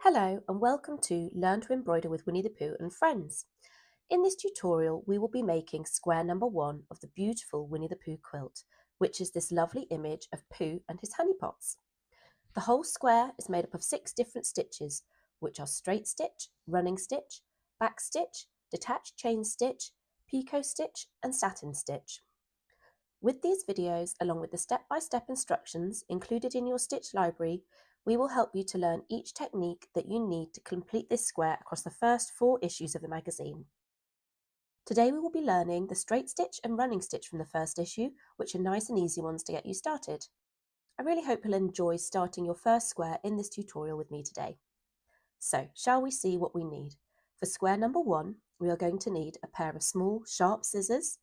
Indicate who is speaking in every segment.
Speaker 1: Hello and welcome to Learn to Embroider with Winnie the Pooh and Friends. In this tutorial we will be making square number 1 of the beautiful Winnie the Pooh quilt, which is this lovely image of Pooh and his honey pots. The whole square is made up of 6 different stitches, which are straight stitch, running stitch, back stitch, detached chain stitch, picot stitch and satin stitch. With these videos, along with the step-by-step instructions included in your stitch library, we will help you to learn each technique that you need to complete this square across the first 4 issues of the magazine. Today we will be learning the straight stitch and running stitch from the first issue, which are nice and easy ones to get you started. I really hope you'll enjoy starting your first square in this tutorial with me today. So, shall we see what we need? For square number 1, we are going to need a pair of small, sharp scissors,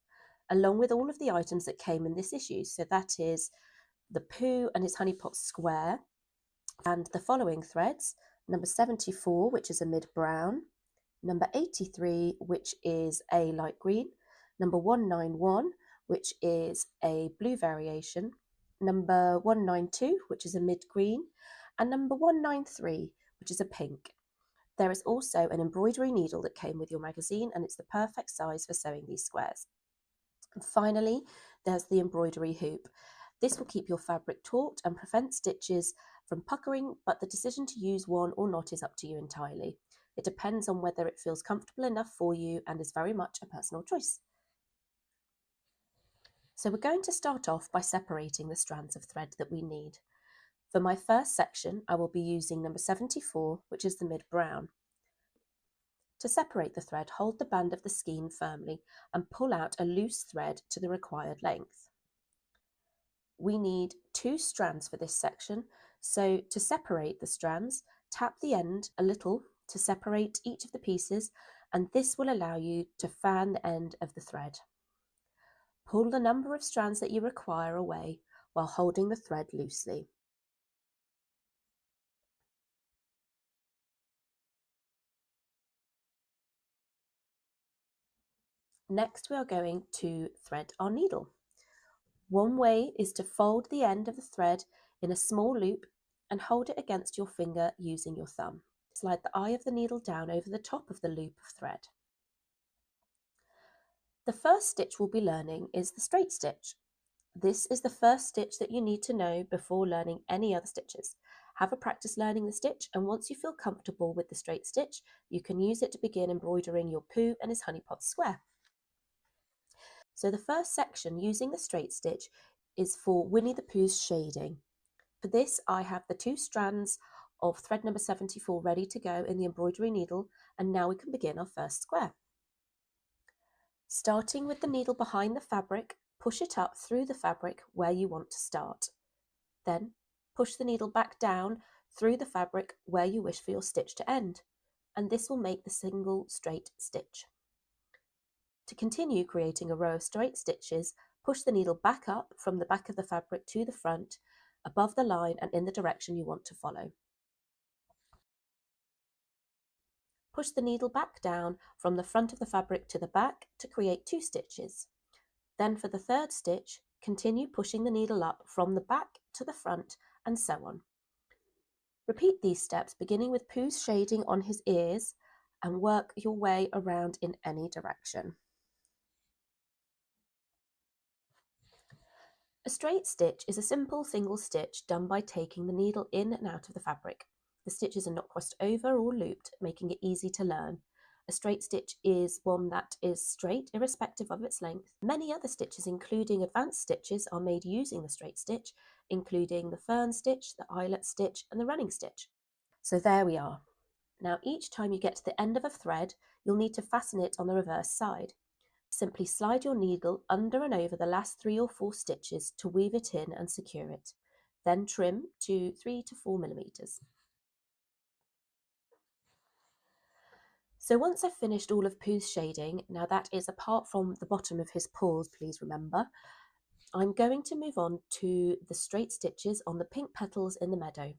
Speaker 1: along with all of the items that came in this issue. So that is the Pooh and his honey pot square, and the following threads: number 74, which is a mid-brown, number 83, which is a light green, number 191, which is a blue variation, number 192, which is a mid-green, and number 193, which is a pink. There is also an embroidery needle that came with your magazine, and it's the perfect size for sewing these squares. And finally, there's the embroidery hoop. This will keep your fabric taut and prevent stitches from puckering, but the decision to use one or not is up to you entirely. It depends on whether it feels comfortable enough for you and is very much a personal choice. So we're going to start off by separating the strands of thread that we need. For my first section, I will be using number 74, which is the mid-brown. To separate the thread, hold the band of the skein firmly and pull out a loose thread to the required length. We need 2 strands for this section, so to separate the strands, tap the end a little to separate each of the pieces, and this will allow you to fan the end of the thread. Pull the number of strands that you require away while holding the thread loosely. Next, we are going to thread our needle. One way is to fold the end of the thread in a small loop and hold it against your finger using your thumb. Slide the eye of the needle down over the top of the loop of thread. The first stitch we'll be learning is the straight stitch. This is the first stitch that you need to know before learning any other stitches. Have a practice learning the stitch, and once you feel comfortable with the straight stitch, you can use it to begin embroidering your Pooh and his honey pot square. So the first section using the straight stitch is for Winnie the Pooh's shading. For this, I have the 2 strands of thread number 74 ready to go in the embroidery needle, and now we can begin our first square. Starting with the needle behind the fabric, push it up through the fabric where you want to start. Then push the needle back down through the fabric where you wish for your stitch to end, and this will make the single straight stitch. To continue creating a row of straight stitches, push the needle back up from the back of the fabric to the front, above the line and in the direction you want to follow. Push the needle back down from the front of the fabric to the back to create 2 stitches. Then for the third stitch, continue pushing the needle up from the back to the front and so on. Repeat these steps beginning with Pooh's shading on his ears and work your way around in any direction. A straight stitch is a simple single stitch done by taking the needle in and out of the fabric. The stitches are not crossed over or looped, making it easy to learn. A straight stitch is one that is straight irrespective of its length. Many other stitches, including advanced stitches, are made using the straight stitch, including the fern stitch, the eyelet stitch and the running stitch. So there we are. Now each time you get to the end of a thread, you'll need to fasten it on the reverse side. Simply slide your needle under and over the last 3 or 4 stitches to weave it in and secure it. Then trim to 3 to 4 millimeters. So once I've finished all of Pooh's shading, now that is apart from the bottom of his paws, please remember, I'm going to move on to the straight stitches on the pink petals in the meadow.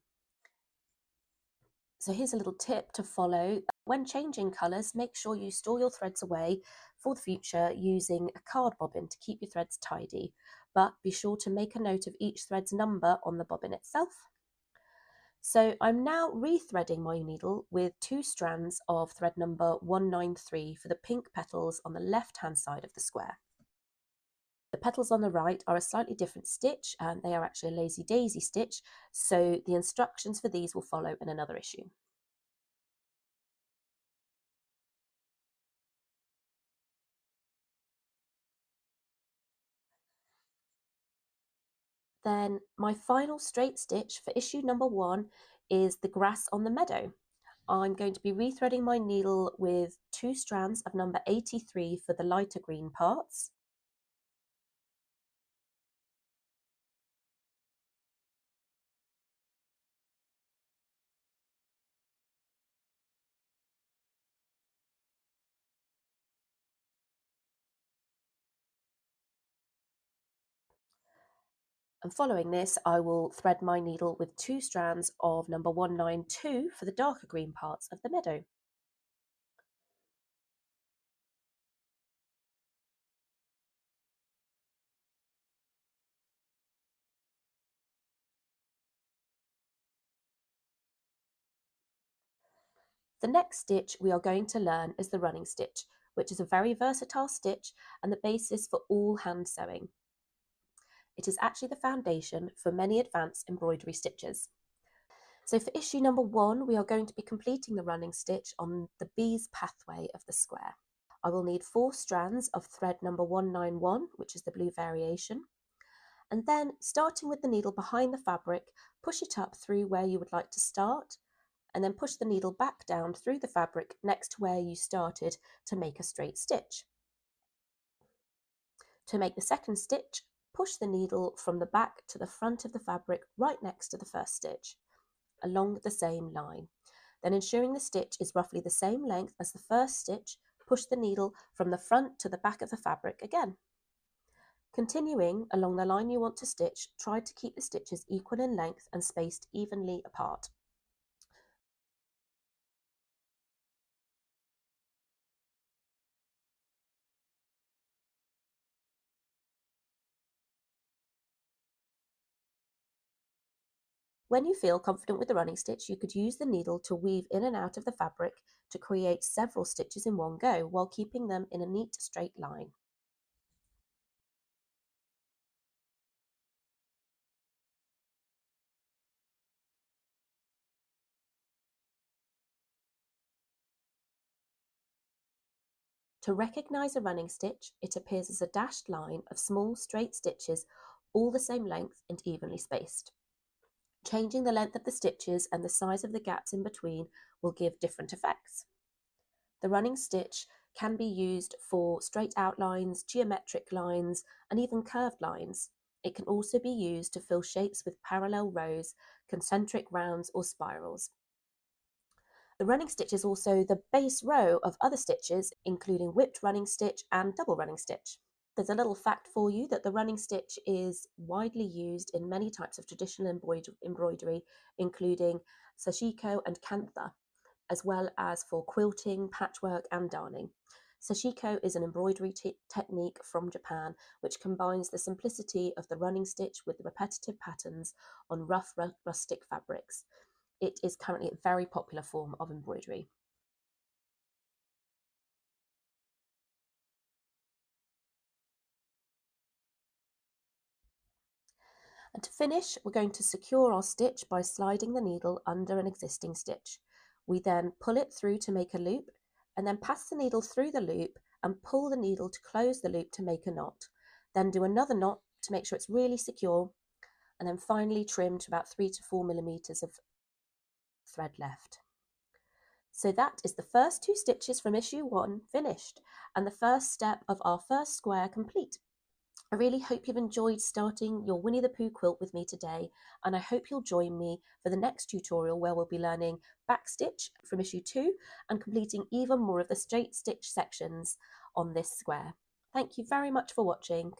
Speaker 1: So here's a little tip to follow. When changing colours, make sure you store your threads away for the future using a card bobbin to keep your threads tidy, but be sure to make a note of each thread's number on the bobbin itself. So I'm now rethreading my needle with 2 strands of thread number 193 for the pink petals on the left-hand side of the square. The petals on the right are a slightly different stitch, and they are actually a lazy daisy stitch, so the instructions for these will follow in another issue. Then my final straight stitch for issue number 1 is the grass on the meadow. I'm going to be rethreading my needle with 2 strands of number 83 for the lighter green parts. And following this, I will thread my needle with 2 strands of number 192 for the darker green parts of the meadow. The next stitch we are going to learn is the running stitch, which is a very versatile stitch and the basis for all hand sewing. It is actually the foundation for many advanced embroidery stitches. So for issue number 1, we are going to be completing the running stitch on the bee's pathway of the square. I will need 4 strands of thread number 191, which is the blue variation, and then starting with the needle behind the fabric, push it up through where you would like to start, and then push the needle back down through the fabric next to where you started to make a straight stitch. To make the second stitch, push the needle from the back to the front of the fabric right next to the first stitch, along the same line. Then, ensuring the stitch is roughly the same length as the first stitch, push the needle from the front to the back of the fabric again. Continuing along the line you want to stitch, try to keep the stitches equal in length and spaced evenly apart. When you feel confident with the running stitch, you could use the needle to weave in and out of the fabric to create several stitches in one go while keeping them in a neat straight line. To recognise a running stitch, it appears as a dashed line of small straight stitches, all the same length and evenly spaced. Changing the length of the stitches and the size of the gaps in between will give different effects. The running stitch can be used for straight outlines, geometric lines, and even curved lines. It can also be used to fill shapes with parallel rows, concentric rounds, or spirals. The running stitch is also the base row of other stitches, including whipped running stitch and double running stitch. There's a little fact for you that the running stitch is widely used in many types of traditional embroidery, including sashiko and kantha, as well as for quilting, patchwork, and darning. Sashiko is an embroidery technique from Japan which combines the simplicity of the running stitch with the repetitive patterns on rough, rustic fabrics. It is currently a very popular form of embroidery. And to finish, we're going to secure our stitch by sliding the needle under an existing stitch. We then pull it through to make a loop, and then pass the needle through the loop and pull the needle to close the loop to make a knot. Then do another knot to make sure it's really secure, and then finally trim to about 3 to 4 millimeters of thread left. So that is the first 2 stitches from issue 1 finished, and the first step of our first square complete. I really hope you've enjoyed starting your Winnie the Pooh quilt with me today, and I hope you'll join me for the next tutorial where we'll be learning backstitch from issue 2 and completing even more of the straight stitch sections on this square. Thank you very much for watching.